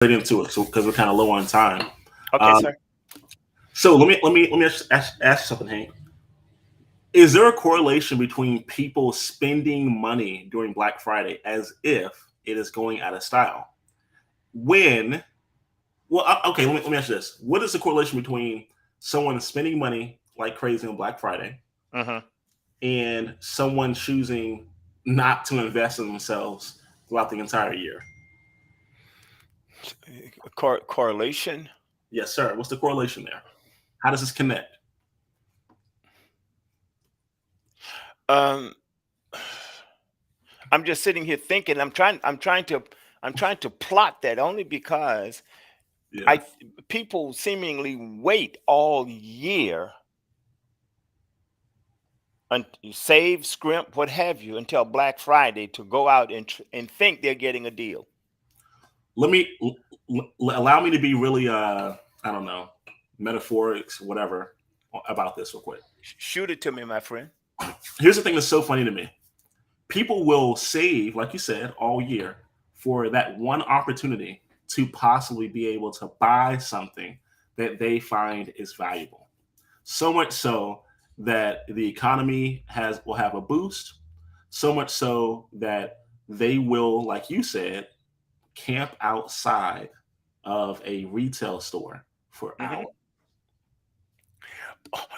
Straight into it, so because we're kind of low on time. Okay, Um, sir. so let me ask you something, Hank. Is there a correlation between people spending money during Black Friday as if it is going out of style? When, well, okay, let me ask you this. What is the correlation between someone spending money like crazy on Black Friday Hmm. and someone choosing not to invest in themselves throughout the entire year? Correlation. Yes, sir. What's the correlation there? How does this connect? Um, I'm just sitting here thinking. I'm trying to plot that only because Yeah. people seemingly wait all year and save, scrimp, what have you, until Black Friday to go out and think they're getting a deal. Let me allow me to be really I don't know, metaphorics, whatever, about this real quick. Shoot it to me, my friend. Here's the thing that's so funny to me. People will save, like you said, all year for that one opportunity to possibly be able to buy something that they find is valuable. So much so that the economy has will have a boost. So much so that they will, like you said, camp outside of a retail store for Hmm. hours.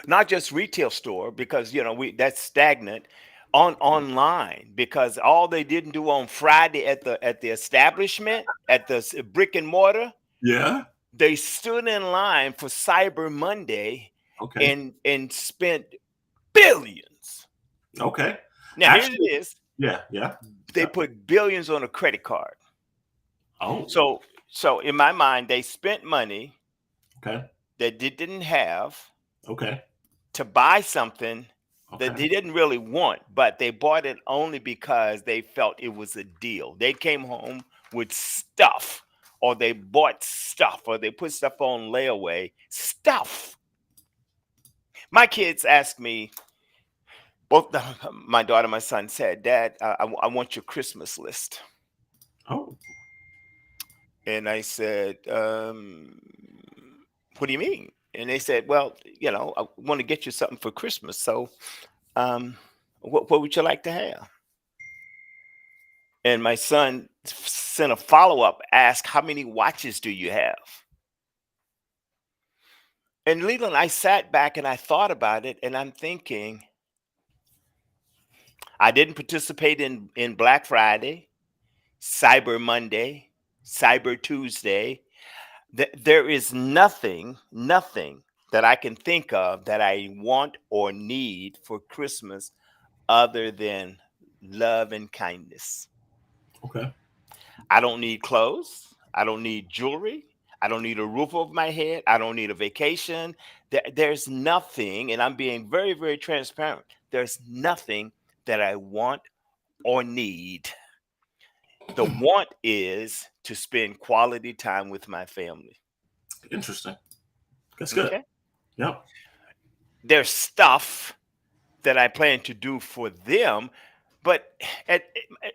Not just retail store because we that's stagnant. On online because all they didn't do on Friday at the establishment at the brick and mortar, Yeah. they stood in line for Cyber Monday Okay. and spent billions. Okay. Now here it Actually, is. yeah. Yeah. They Yeah. put billions on a credit card. Oh. So in my mind, they spent money Okay. that they didn't have Okay. to buy something that Okay. they didn't really want, but they bought it only because they felt it was a deal. They came home with stuff, or they bought stuff, or they put stuff on layaway. Stuff. My kids ask me, both my daughter and my son said, "Dad, I want your Christmas list." Oh. And I said, "What do you mean?" And they said, "Well, I want to get you something for Christmas. So, um, what would you like to have?" And my son sent a follow up, ask, "How many watches do you have?" And Leland, I sat back and I thought about it, and I'm thinking, I didn't participate in Black Friday, Cyber Monday, Cyber Tuesday. There is nothing that I can think of that I want or need for Christmas other than love and kindness. Okay. I don't need clothes. I don't need jewelry. I don't need a roof over my head. I don't need a vacation. There's nothing, and I'm being very, very transparent. There's nothing that I want or need. The want is to spend quality time with my family. Interesting. That's good. Okay. Yep. There's stuff that I plan to do for them, but at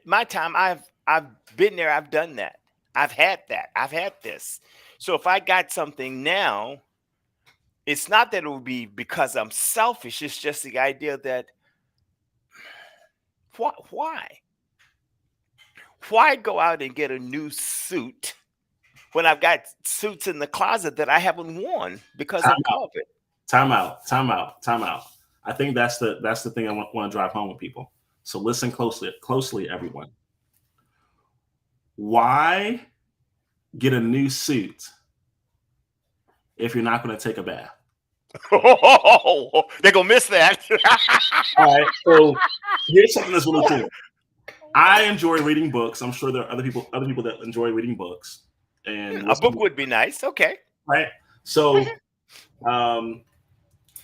my time, I've been there. I've done that. I've had that. I've had this. So if I got something now, it's not that it would be because I'm selfish. It's just the idea that why go out and get a new suit when I've got suits in the closet that I haven't worn because Time of out. COVID? Time out. Time out. Time out. I think that's the thing I want to drive home with people. So listen closely, everyone. Why get a new suit if you're not going to take a bath? They're gonna miss that. All right. So here's something that's really cool. I enjoy reading books. I'm sure there are other people that enjoy reading books and A listening. book would be nice. Okay. Right. So um,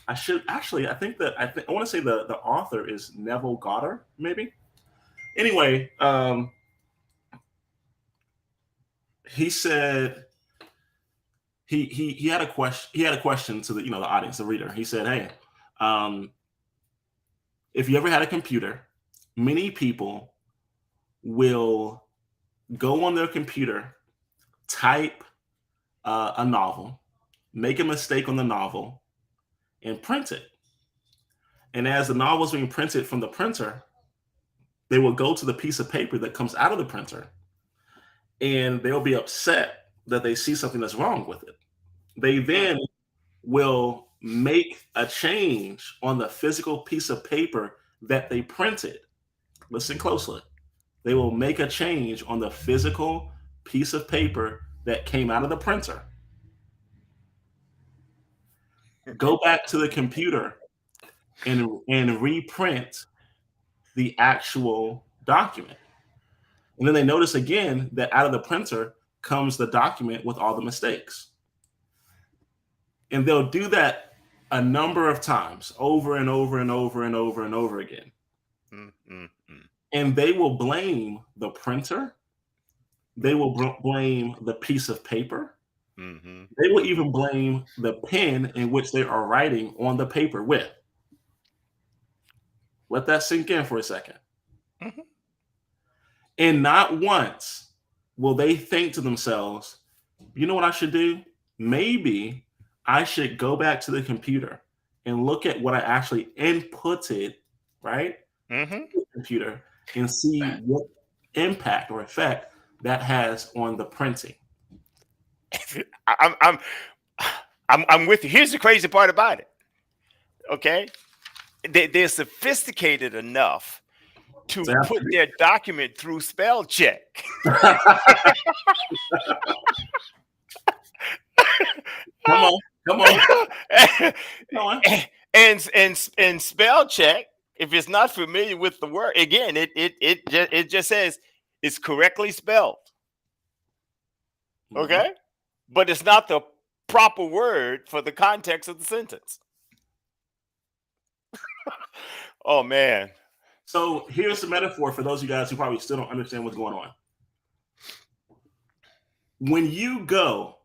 I should actually. I want to say the author is Neville Goddard, maybe. Anyway, he said he had a question. He had a question to the audience, the reader. He said, "Hey, um, if you ever had a computer, many people will go on their computer type a novel, make a mistake on the novel, and print it. And as the novel is being printed from the printer, they will go to the piece of paper that comes out of the printer, and they'll be upset that they see something that's wrong with it. They then will make a change on the physical piece of paper that they printed. Listen closely. They will make a change on the physical piece of paper that came out of the printer, go back to the computer and reprint the actual document. And then they notice again that out of the printer comes the document with all the mistakes. And they'll do that a number of times over and over and over and over and over again. And they will blame the printer. They will blame the piece of paper. They will even blame the pen in which they are writing on the paper with. Let that sink in for a second. And not once will they think to themselves, you know what I should do? Maybe I should go back to the computer and look at what I actually inputted, right? To the computer, and see what impact or effect that has on the printing. I'm with you. Here's the crazy part about it. Okay, they're sophisticated enough to put their document through spell check. Come on. And spell check, if it's not familiar with the word, again, it just says it's correctly spelled. Okay, but it's not the proper word for the context of the sentence. Oh man. So here's the metaphor for those of you guys who probably still don't understand what's going on. When you go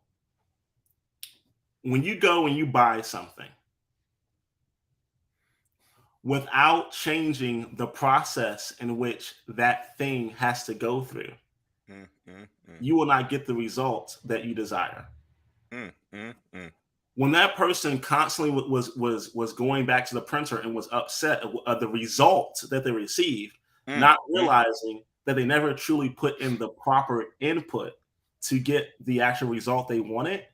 and you buy something without changing the process in which that thing has to go through, you will not get the results that you desire. When that person constantly was going back to the printer and was upset at the results that they received, not realizing that they never truly put in the proper input to get the actual result they wanted,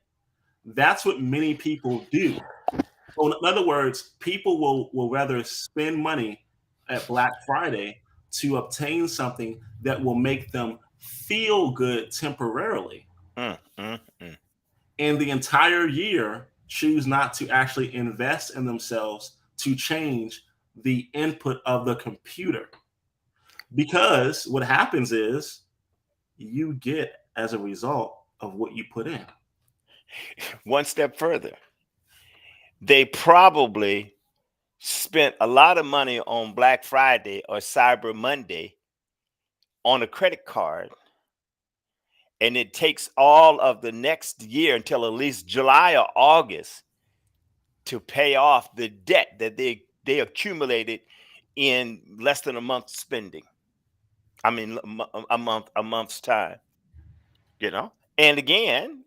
that's what many people do. So in other words, people will rather spend money at Black Friday to obtain something that will make them feel good temporarily. And the entire year choose not to actually invest in themselves to change the input of the computer. Because what happens is you get as a result of what you put in. One step further, they probably spent a lot of money on Black Friday or Cyber Monday on a credit card, and it takes all of the next year until at least July or August to pay off the debt that they accumulated in less than a month's spending. I mean, a month's time. You know. And again,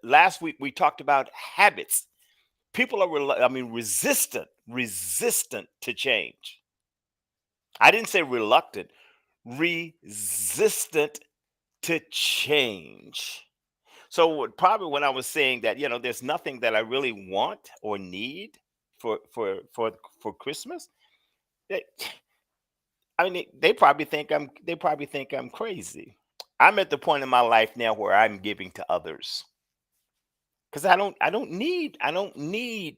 last week we talked about habits. People are, resistant to change. I didn't say reluctant, resistant to change. So probably when I was saying that, there's nothing that I really want or need for Christmas, they probably think I'm crazy. I'm at the point in my life now where I'm giving to others. Because I don't need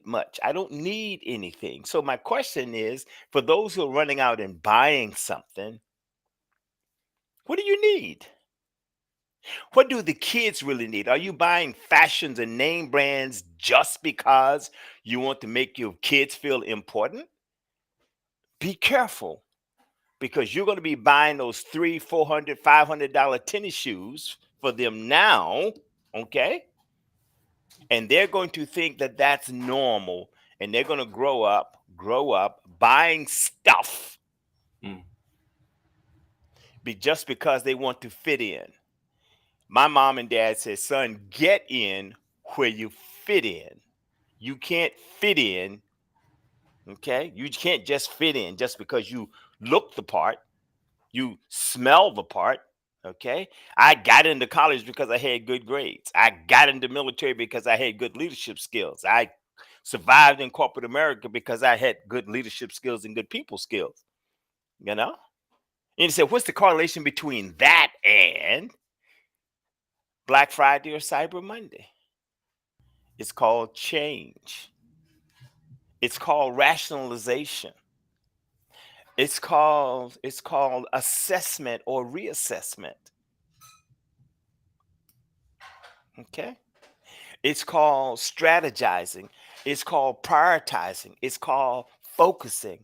much. I don't need anything. So my question is, for those who are running out and buying something, what do you need? What do the kids really need? Are you buying fashions and name brands just because you want to make your kids feel important? Be careful, because you're going to be buying those $300, $400, $500 tennis shoes for them now, okay? And they're going to think that that's normal, and they're going to grow up buying stuff just because they want to fit in. My mom and dad said, son, get in where you fit in. You can't fit in, okay? You can't just fit in just because you look the part, you smell the part, okay? I got into college because I had good grades. I got into military because I had good leadership skills. I survived in corporate America because I had good leadership skills and good people skills, you know? And you said, what's the correlation between that and Black Friday or Cyber Monday? It's called change. It's called rationalization. It's called assessment or reassessment. Okay? It's called strategizing. It's called prioritizing. It's called focusing.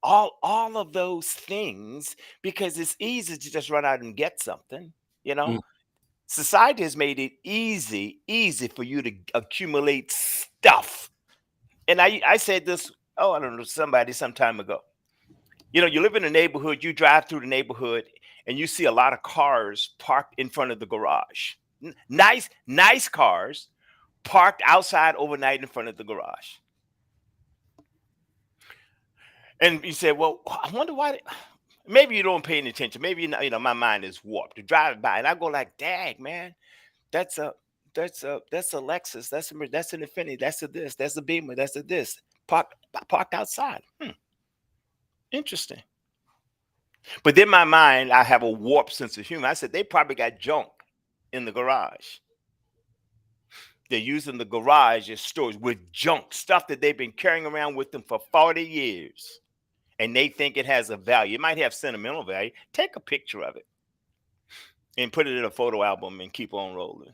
All of those things, because it's easy to just run out and get something, you know. Mm, Society has made it easy for you to accumulate stuff. And I said this, oh, I don't know, somebody some time ago. You know, you live in a neighborhood, you drive through the neighborhood, and you see a lot of cars parked in front of the garage. Nice cars parked outside overnight in front of the garage. And you say, well, I wonder why. Maybe you don't pay any attention. Maybe my mind is warped. You drive by, and I go like, dang, man, that's a that's a Lexus, that's an Infiniti, that's a this, that's a Beamer, that's a this. Parked outside. Interesting. But in my mind, I have a warped sense of humor. I said they probably got junk in the garage. They're using the garage as storage with junk, stuff that they've been carrying around with them for 40 years. And they think it has a value. It might have sentimental value. Take a picture of it and put it in a photo album and keep on rolling.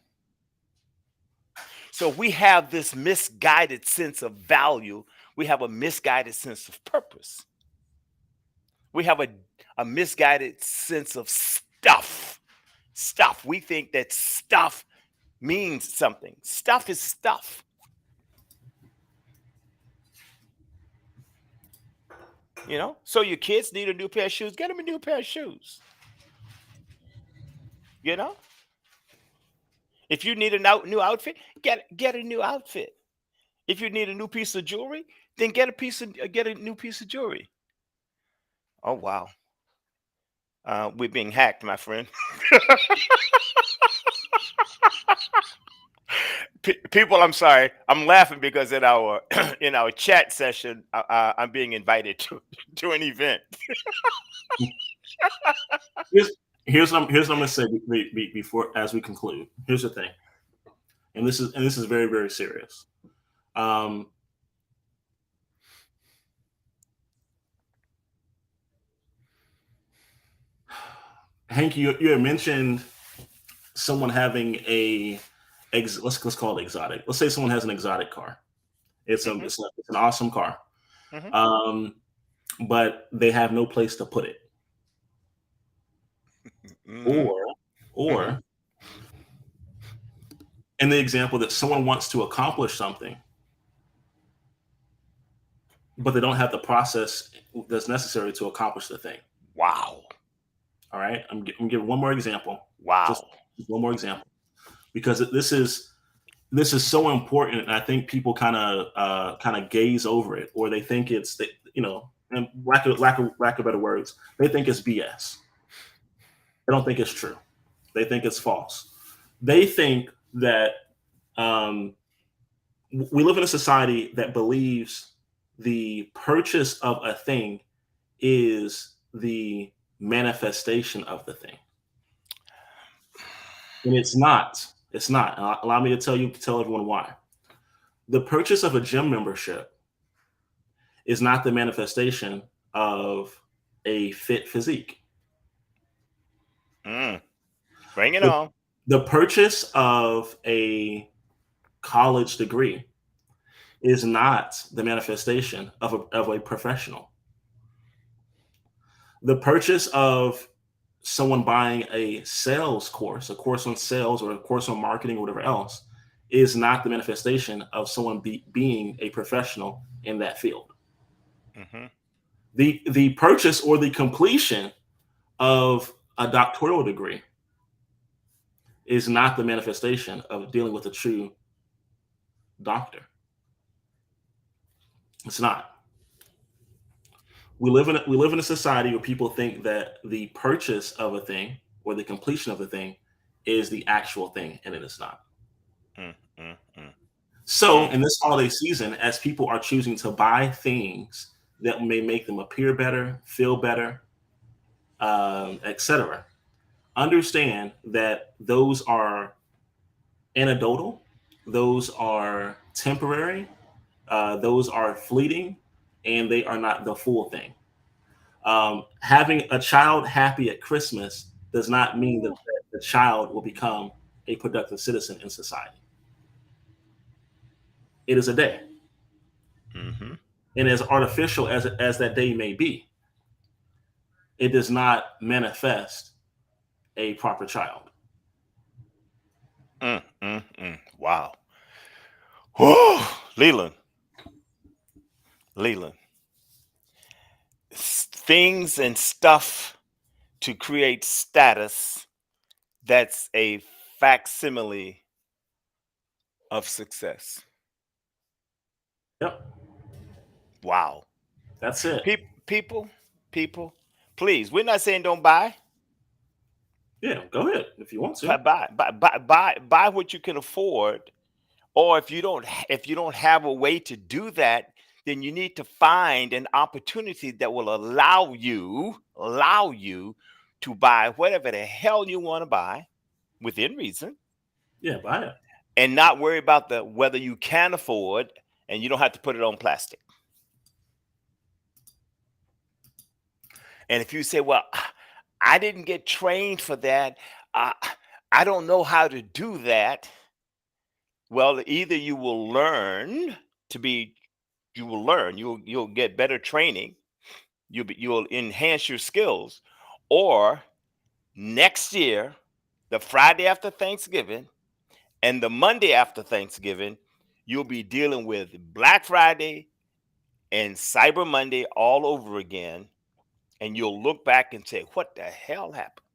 So we have this misguided sense of value. We have a misguided sense of purpose. We have a misguided sense of stuff. Stuff. We think that stuff means something. Stuff is stuff. You know? So your kids need a new pair of shoes, get them a new pair of shoes. You know? If you need a new outfit, get a new outfit. If you need a new piece of jewelry, then get a new piece of jewelry. Oh wow. We're being hacked, my friend. People, I'm sorry. I'm laughing because in our in our chat session, I'm being invited to an event. here's here's what I'm going to say before as we conclude. Here's the thing, and this is very, very serious. Um, Hank, you had mentioned someone having let's call it exotic. Let's say someone has an exotic car. Hmm. It's an awesome car, Hmm. um, but they have no place to put it. Hmm. Or Hmm. or in the example that someone wants to accomplish something, but they don't have the process that's necessary to accomplish the thing. Wow. All right, I'm giving one more example, just Wow. one more example, because this is so important, and I think people kind of gaze over it, or they think it's and lack of better words, they think it's BS. They don't think it's true. They think it's false. They think that um, we live in a society that believes the purchase of a thing is the manifestation of the thing, and it's not. It's not. Allow me to tell everyone why. The purchase of a gym membership is not the manifestation of a fit physique. Mm. Bring it The, on. the purchase of a college degree is not the manifestation of a professional. The purchase of someone buying a sales course, a course on sales or a course on marketing or whatever else, is not the manifestation of someone being a professional in that field. Hmm. The purchase or the completion of a doctoral degree is not the manifestation of dealing with a true doctor. It's not. We live in a society where people think that the purchase of a thing or the completion of a thing is the actual thing, and it is not. Mm, mm, mm, So, mm. in this holiday season, as people are choosing to buy things that may make them appear better, feel better, etc., understand that those are anecdotal, those are temporary, those are fleeting, and they are not the full thing. Having a child happy at Christmas does not mean that Ooh. the child will become a productive citizen in society. It is a day. Mhm. And as artificial as that day may be, it does not manifest a proper child. Mm, mm, mm. Wow. Whew. Leland, Leland. Things and stuff to create status, that's a facsimile of success. Yep, Wow. that's it. People, please, we're not saying don't buy. Yeah, go ahead if you want to. Buy what you can afford. Or if you don't have a way to do that, then you need to find an opportunity that will allow you to buy whatever the hell you want to buy within reason, Yeah, buy it. and not worry about the whether you can afford, and you don't have to put it on plastic. And if you say, well, I didn't get trained for that, uh, I don't know how to do that. Well, either to be you'll get better training, you'll enhance your skills, or next year, the Friday after Thanksgiving and the Monday after Thanksgiving, you'll be dealing with Black Friday and Cyber Monday all over again, and you'll look back and say, what the hell happened?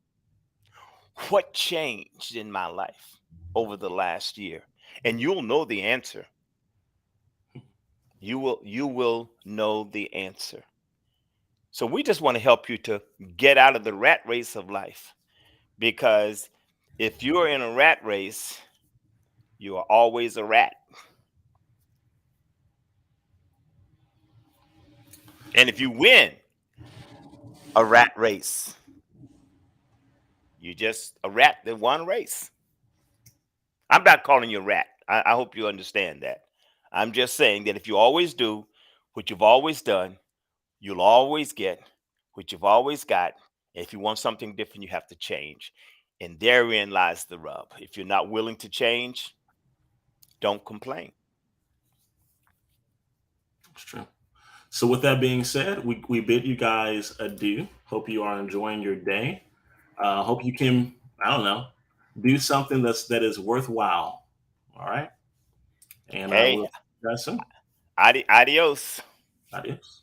What changed in my life over the last year? And you'll know the answer. You will know the answer. So we just want to help you to get out of the rat race of life, because if you're in a rat race, you are always a rat. And if you win a rat race, you just a rat that won a race. I'm not calling you a rat. I hope you understand that. I'm just saying that if you always do what you've always done, you'll always get what you've always got. And if you want something different, you have to change. And therein lies the rub. If you're not willing to change, don't complain. It's true. So, with that being said, we bid you guys adieu. Hope you are enjoying your day. Hope you can, I don't know, do something that is worthwhile. All right. And Hey, we'll see you guys soon. adios. Adios.